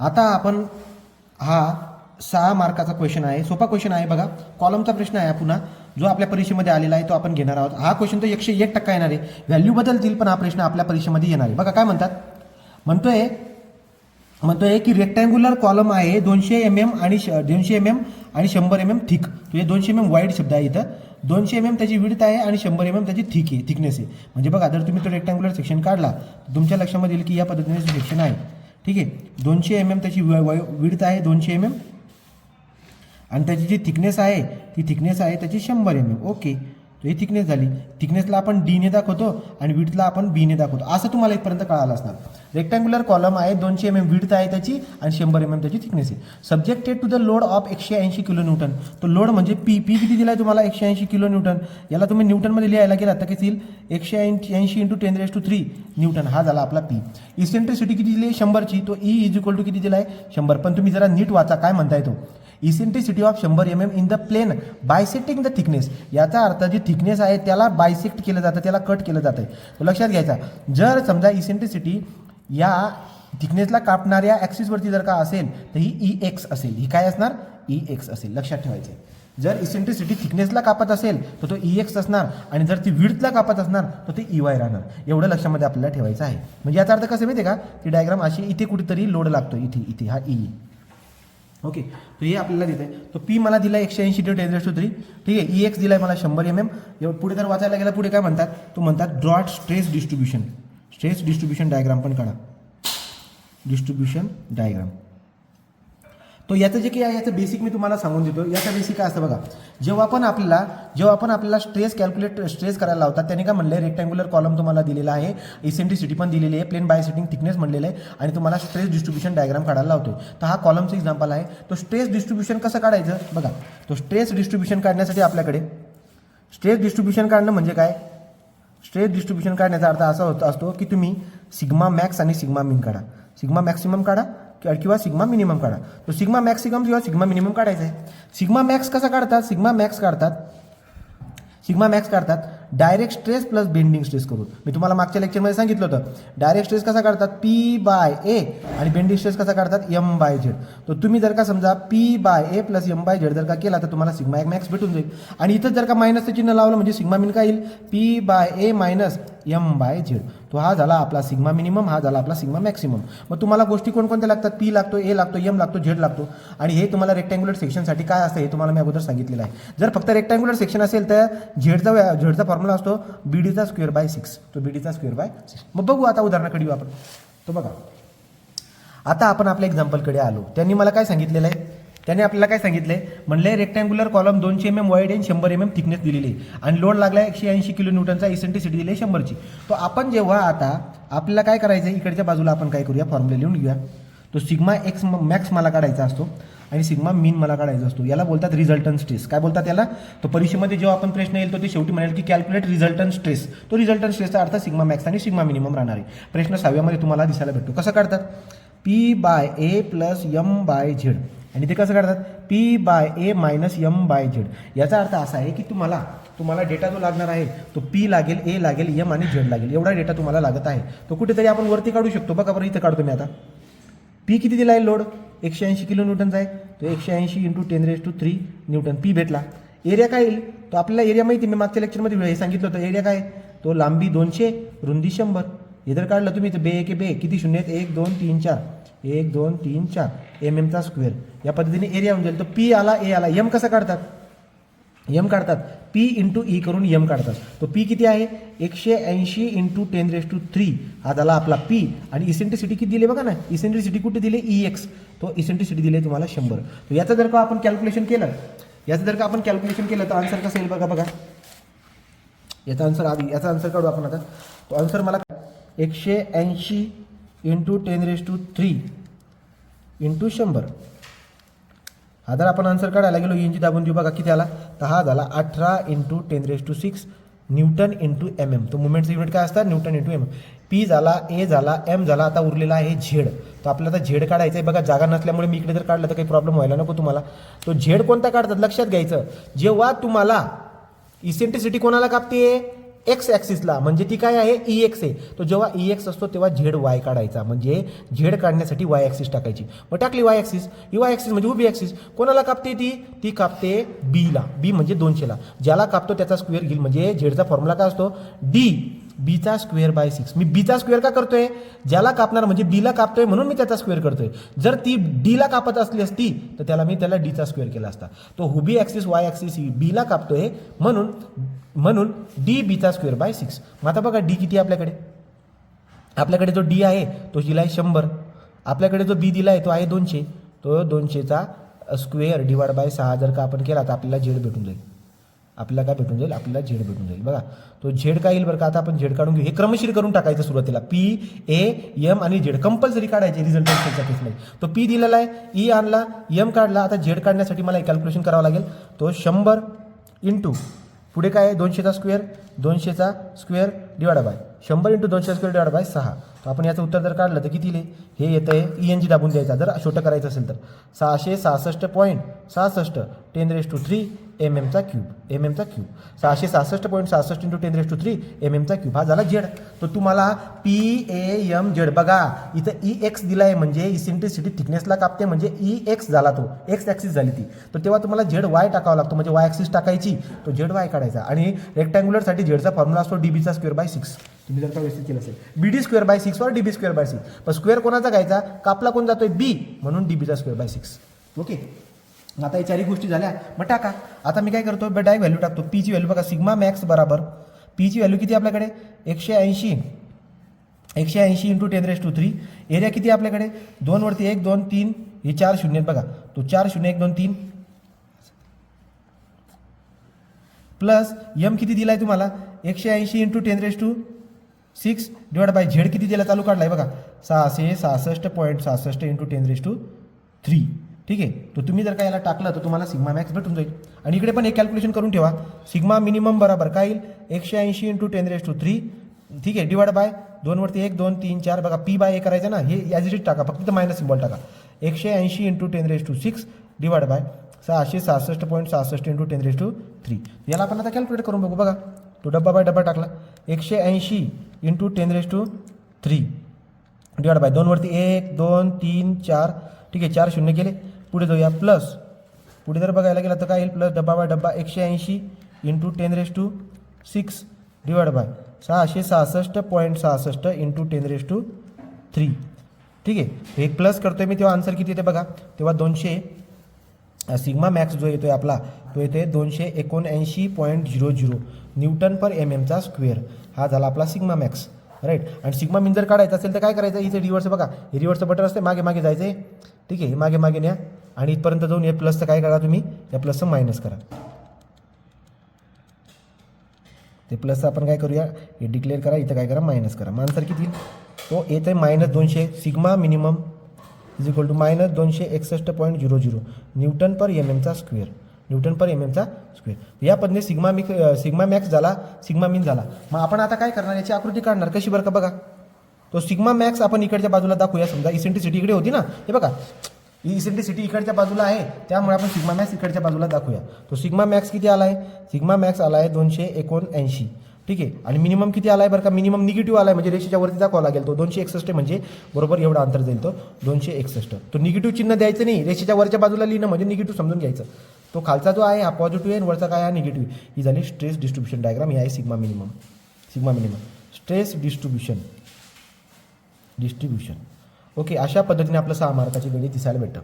आता आपण हा 6 मार्काचा क्वेश्चन आहे, सोपा क्वेश्चन आहे बघा. कॉलमचा प्रश्न आहे पुन्हा, जो आपल्या परीक्षेमध्ये आलेला आहे तो आपण घेणार आहोत. हा क्वेश्चन तर 101% येणार आहे, व्हॅल्यू बदलतील पण हा प्रश्न आपल्या परीक्षेमध्ये येणार आहे. बघा काय म्हणतात, म्हणतोय की रेक्टँग्युलर कॉलम आहे 200 mm आणि 100 mm थिक. तो हे 200 mm वाईड शब्द आहे इथं. 200 mm त्याची विड्थ आहे आणि 100 mm त्याची थिकनेस आहे. म्हणजे बघा जर तुम्ही तो रेक्टँग्युलर सेक्शन काढला तर तुमच्या लक्षामध्ये येईल की या पद्धतीने सेक्शन आहे. ठीक आहे, 200 mm त्याची विड्थ आहे 200 mm आणि त्याची जी थिकनेस आहे ती थिकनेस आहे त्याची 100 mm. ओके, तो ही थिकनेस झाली. थिकनेसला आपण डीने दाखवतो आणि विड्थला आपण बीने दाखवतो. असं तुम्हाला इथपर्यंत कळालं असणार. रेक्टँग्युलर कॉलम आहे 200 mm विड्थ आहे त्याची आणि 100 mm त्याची थिकनेस आहे. Subjected to the load of 180 kN. तो लोड म्हणजे पी किती दिला आहे तुम्हाला 180 kN. याला तुम्ही न्यूटनमध्ये लिहायला गेला तर किती येईल 180 × 10³ न्यूटन. हा झाला आपला पी. इसेंट्रिसिटी किती दिली आहे 100ची. तो ई इज इक्वल टू किती दिला आहे 100. पण तुम्ही जरा नीट वाचा काय म्हणताय तो. Eccentricity of 100 mm in the plane bisecting the thickness. याचा अर्थ जी थिकनेस आहे त्याला बायसेक्ट केलं जातं, त्याला कट केलं जातं. तो लक्षात घ्यायचा. जर समजा इसेंट्रिसिटी या थिकनेसला कापणाऱ्या ॲक्सिसवरती जर का असेल तर ही EX असेल. ही काय असणार EX असेल, लक्षात ठेवायचं. जर इसेंट्रिसिटी थिकनेसला कापत असेल तर तो EX असणार आणि जर ती विड्थला कापत असणार तर ते EY राहणार. एवढं लक्षामध्ये आपल्याला ठेवायचं आहे. म्हणजे याचा अर्थ कसं माहिती आहे का, ती डायग्राम अशी इथे कुठेतरी लोड लागतो, इथे हा E. ओके, तर हे आपल्याला देत आहे. तो पी मला दिला 180 × 10³ ठीक आहे. EX दिला आहे मला 100 mm. पुढे जर वाचायला गेला पुढे काय म्हणतात, तो म्हणतात ड्रॉट स्ट्रेस डिस्ट्रीब्युशन डायग्राम पण काढा. Distribution diagram. तो याचं जे काही आहे याचं बेसिक मी तुम्हाला सांगून देतो. याचा बेसिक काय असतं बघा, जेव्हा पण आपल्याला स्ट्रेस करायला लावतात त्यांनी काय म्हणलं, रेक्टँग्युलर कॉलम तुम्हाला दिलेला आहे, इसेंट्रिसिटी पण दिलेली आहे, प्लेन बायसेक्टिंग थिकनेस म्हणलेलं आहे आणि तुम्हाला स्ट्रेस डिस्ट्रीब्युशन डायग्राम काढायला लावतोय. तर हा कॉलमचं एक्झाम्पल आहे. तो स्ट्रेस डिस्ट्रीब्युशन कसं काढायचं बघा. तो स्ट्रेस डिस्ट्रीब्युशन काढण्यासाठी आपल्याकडे स्ट्रेस डिस्ट्रीब्युशन काढणं म्हणजे काय, स्ट्रेस डिस्ट्रीब्युशन काढण्याचा अर्थ असा असतो की तुम्ही सिग्मा मॅक्स आणि सिग्मा मिन काढा, सिग्मा मॅक्सिमम काढा किंवा सिग्मा मिनिमम काढा. तो सिग्मा मॅक्सिमम किंवा सिग्मा मिनिमम काढायचा आहे. सिग्मा मॅक्स कसा काढतात, सिग्मा मॅक्स काढतात direct stress plus bending stress करून. मी तुम्हाला मागच्या लेक्चरमध्ये सांगितलं होतं. डायरेक्ट स्ट्रेस कसा काढतात P/A आणि बेंडिंग स्ट्रेस कसा काढतात M/Z. तर तुम्ही जर का समजा P/A + M/Z जर का केला तर तुम्हाला सिग्मा मॅक्स भेटून जाईल. आणि इथं जर का मायनसचं चिन्ह लावलं म्हणजे सिग्मा मिन काय येईल P/A - M/Z. तो हा झाला आपला सिग्मा मिनिमम, हा झाला आपला सिग्मा मॅक्सिमम. मग तुम्हाला गोष्टी कोणकोणत्या लागतात, P लागतो, A लागतो, M लागतो, Z लागतो. आणि हे तुम्हाला रेक्टँग्युलर सेक्शनसाठी काय असतं हे तुम्हाला मी अगोदर सांगितलेलं आहे. जर फक्त रेक्टँग्युलर सेक्शन असेल तर झेडचा फॉर्म्युला असतो BD²/6. तो BD²/6. मग बघू आता उदाहरणाकडे येऊ आपण. तो बघा आता आपण आपल्या एक्झाम्पलकडे आलो. त्यांनी मला काय सांगितलेलं आहे, त्याने आपल्याला काय सांगितलंय, म्हणले रेक्टँग्युलर कॉलम 200 mm वाईड आणि 100 mm थिकनेस दिलेली आहे आणि लोड लागला 180 kN. इसेंट्रिसिटी दिली 100ची. तो आपण जेव्हा आता आपल्याला काय करायचं आहे, इकडच्या बाजूला आपण काय करूया, फॉर्म्युला लिहून घेऊया. तो सिग्मा एक्स मॅक्स मला काढायचा असतो आणि सिग्मा मीन मला काढायचा असतो. याला बोलतात रिझल्टंट स्ट्रेस. काय बोलतात याला, तो परीक्षेमध्ये जेव्हा आपण प्रश्न येईल तो ते शेवटी म्हणेल की कॅल्क्युलेट रिझल्टंट स्ट्रेस. तो रिझल्टंट स्ट्रेसचा अर्थ सिग्मा मॅक्स आणि सिग्मा मिनिमम राहणार आहे. प्रश्न 6व्यामध्ये तुम्हाला दिसायला भेटतो. कसं काढतात, P/A + M/Z. आणि ते कसं काढतात P/A - M/Z. याचा अर्थ असा आहे की तुम्हाला डेटा जो लागणार आहे तो P लागेल, A लागेल, M आणि Z लागेल. एवढा डेटा तुम्हाला लागत आहे. तो कुठेतरी आपण वरती काढू शकतो. बघा बरं, इथं काढतो मी आता. P किती दिला आहे लोड 180 kN आहे. तो 180 × 10³ न्यूटन P भेटला. एरिया काय येईल, तो आपल्याला एरिया माहिती, मी मागच्या लेक्चरमध्ये हे सांगितलं होतं. एरिया काय, तो लांबी 200 रुंदी 100. इधर काढलं तुम्ही तर बे किती शून्य आहेत, 1 2 3 4 1 2 3 4 mm². या पद्धतीने एरिया होऊन जाईल. तो P आला, A आला. M कसं काढतात, M काढतात P × E करून M काढतात. तो P किती आहे 180 × 10³ हा झाला आपला P. आणि इसेंट्रिसिटी किती दिली बघा ना, इसेंट्रिसिटी कुठे दिली EX. तो इसेंट्रिसिटी दिली तुम्हाला 100. तर याचं जर का आपण कॅल्क्युलेशन केलं तर आन्सर कसं येईल बघा. याचा आन्सर काढू आपण आता. तो आन्सर मला 180 × 10³ × 100. हा जर आपण आन्सर काढायला गेलो इंची दाबून देऊ बघा किती आला, तर हा झाला 18 × 10⁶ न्यूटन × mm. तो मुवमेंटचं युनिट काय असतात, न्यूटन × mm. P झाला, A झाला, M झाला. आता उरलेला आहे Z. तो आपल्याला आता Z काढायचा आहे. बघा जागा नसल्यामुळे मी इकडे जर काढलं तर काही प्रॉब्लेम व्हायला नको तुम्हाला. तो Z कोणता काढतात लक्षात घ्यायचं, जेव्हा तुम्हाला इसेंट्रिसिटी कोणाला कापते एक्स ॲक्सिसला, म्हणजे ती काय आहे ई एक्स आहे. तो जेव्हा ई एक्स असतो तेव्हा झेड वाय काढायचा, म्हणजे झेड काढण्यासाठी वाय ॲक्सिस टाकायची. मग टाकली वाय ॲक्सिस, ही वाय ॲक्सिस म्हणजे उभी ॲक्सिस. कोणाला कापते ती कापते बीला, बी म्हणजे 200ला. ज्याला कापतो त्याचा स्क्वेअर घेईल, म्हणजे झेडचा फॉर्म्युला काय असतो डी बीचा स्क्वेअर बाय 6. मी बीचा स्क्वेअर का करतोय, ज्याला कापणार म्हणजे बीला कापतोय म्हणून मी त्याचा स्क्वेअर करतोय. जर ती डीला कापत असली असती तर त्याला डीचा स्क्वेअर केला असता. तो हुबी ॲक्सिस वाय ॲक्सिस बीला कापतोय म्हणून डी बीचा स्क्वेअर बाय 6. मग आता बघा डी किती आपल्याकडे जो डी आहे तो दिला आहे 100. आपल्याकडे जो बी दिला आहे तो आहे 200. तो 200चा स्क्वेअर डिवाइड बाय 6 जर का आपण केला तर आपल्याला झेड भेटून जाईल. आपल्याला काय भेटून जाईल, आपल्याला झेड भेटून जाईल. बघा तो झेड काय येईल बरं का. आता आपण झेड काढून घेऊ. हे क्रमशीर करून टाकायचं सुरुवातीला. पी ए एम आणि झेड कंपल्सरी काढायचे रिझल्टंटच्या केसमध्ये. तो पी दिलेला आहे, ई आणला, एम काढला. आता झेड काढण्यासाठी मला कॅल्क्युलेशन करावं लागेल. तो 100 इंटू पुढे काय आहे 200चा स्क्वेअर डिवाइड बाय 100 इंटू 200चा स्क्वेअर डिवाइड बाय 6. तर आपण याचं उत्तर जर काढलं तर किती येईल, हे येतं आहे ENG दाबून द्यायचा जर छोटं करायचं असेल तर 666.66 10³ mmचा क्यूब 666.66 इंटू 10³ mmचा क्यूब. हा झाला झेड. तर तुम्हाला PAM बघा इथं EX दिला आहे, म्हणजे इसेंट्रिसिटी थिकनेसला कापते, म्हणजे EX झाला, तो एक्स ॲक्सिस झाली ती. तर तेव्हा तुम्हाला झेड वाय टाकावा लागतो, म्हणजे वाय ॲक्सिस टाकायची, तो झेड वाय काढायचा. आणि रेक्टँग्युलरसाठी झेडचा फॉर्म्युला असतो डीबीचा स्क्वेअर बाय 6. तुम्ही जर का व्यवस्थित केलं असेल BD स्क्वेअर बाय 6 और DB स्क्वेअर बाय 6. पण स्क्वेअर कोणाचा घ्यायचा, कापला कोण जातोय बी, म्हणून डीबीचा स्क्वेअर बाय 6. ओके, आता या चारही गोष्टी झाल्या. मग टाका. आता मी काय करतो, डायरेक्ट व्हॅल्यू टाकतो. पीची व्हॅल्यू बघा, सिग्मा मॅक्स बराबर पीची व्हॅल्यू किती आपल्याकडे 180 इंटू 10³ एरिया किती आपल्याकडे 2 वरती 1 2 3 हे 4 शून्य आहेत बघा. तो 4 0 1 2 3 प्लस एम किती दिलाय तुम्हाला 180 इंटू 10³ डिवाइड बाय झेड किती दिला चालू काढलाय बघा 666.66 इंटू 10³ ठीक आहे. तो तुम्ही जर का याला टाकलं तर तुम्हाला सिग्मा मॅक्स भेटून जाईल. आणि इकडे पण एक कॅल्क्युलेशन करून ठेवा. सिग्मा मिनिमम बरोबर काय येईल 180 इंटू 10³ ठीक आहे डिवाइड बाय 2 वरती 1 2 3 4 बघा पी बाय ए करायचं ना, हे ॲज इट इज टाका, फक्त मायनस सिम्बॉल टाका. 180 इंटू 10³ डिवाइड बाय 666.66 इंटू 10³ याला आपण आता कॅल्क्युलेट करून बघू. बघा तो डब्बा बाय डब्बा टाकला 180 इंटू 10³ डिवाइड बाय 2 वरती 1 2 3 4 ठीक आहे 4 शून्य केले. पुढे जाऊया प्लस पुढे जर बघायला गेलं तर काय येईल प्लस डब्बा बाय डब्बा 180 इंटू 10³ डिवाइड बाय 666.66 इंटू 10³ ठीक आहे. हे प्लस करतोय मी तेव्हा आन्सर किती येते बघा, तेव्हा 200 सिग्मा मॅक्स जो येतोय आपला तो येते 279.00 न्यूटन पर एमएमचा स्क्वेअर. हा झाला आपला सिग्मा मॅक्स राईट. आणि सिग्मा मिन जर काढायचा असेल तर काय करायचं, इथे रिव्हर्स बघा, हे रिव्हर्सचं बटन असते, मागे मागे जायचं आहे ठीक आहे. हे मागे मागे न्या आणि इथपर्यंत जाऊन हे प्लसचं काय करा तुम्ही, या प्लसचं मायनस करा. ते प्लसचं आपण काय करूया, हे डिक्लेअर करा, इथं काय करा मायनस करा. मग आन्सर किती तो येत आहे -200 sigma minimum is equal to -261.00 newton per एमएमचा स्क्वेअर न्यूटन पर एमएमचा स्क्वेअर. या पद्धतीने सिग्मा मॅक्स झाला, सिग्मा मिन झाला. मग आपण आता काय करणार, याची आकृती काढणार कशी बरं का बघा. तो सिग्मा मॅक्स आपण इकडच्या बाजूला दाखवूया. समजा इसेंट्रिसिटी इकडे होती ना, हे बघा इसेंट्रिसिटी इकडच्या बाजूला आहे, त्यामुळे आपण सिग्मा मॅक्स इकडच्या बाजूला दाखवूया. तो सिग्मा मॅक्स किती आला आहे, सिग्मा मॅक्स आला आहे 279 ठीक आहे. आणि मिनिमम किती आला आहे बरं का, मिनिमम निगेटिव्ह आला आहे, म्हणजे रेषेच्या वरती दाखवावा लागेल. तो 261 म्हणजे बरोबर एवढा अंतर जाईल तो 261. तो निगेटिव्ह चिन्ह द्यायचं नाही, रेषेच्या वरच्या बाजूला लिहिणं म्हणजे निगेटिव्ह समजून घ्यायचं. तो खालचा जो आहे हा पॉझिटिव्ह आहे, वरचा काय हा निगेटिव्ह. ही झाली स्ट्रेस डिस्ट्रीब्युशन डायग्राम. ही आहे sigma minimum stress distribution okay. अशा पद्धतीने आपलं 6 मार्काची गणित दिसायला भेटतं.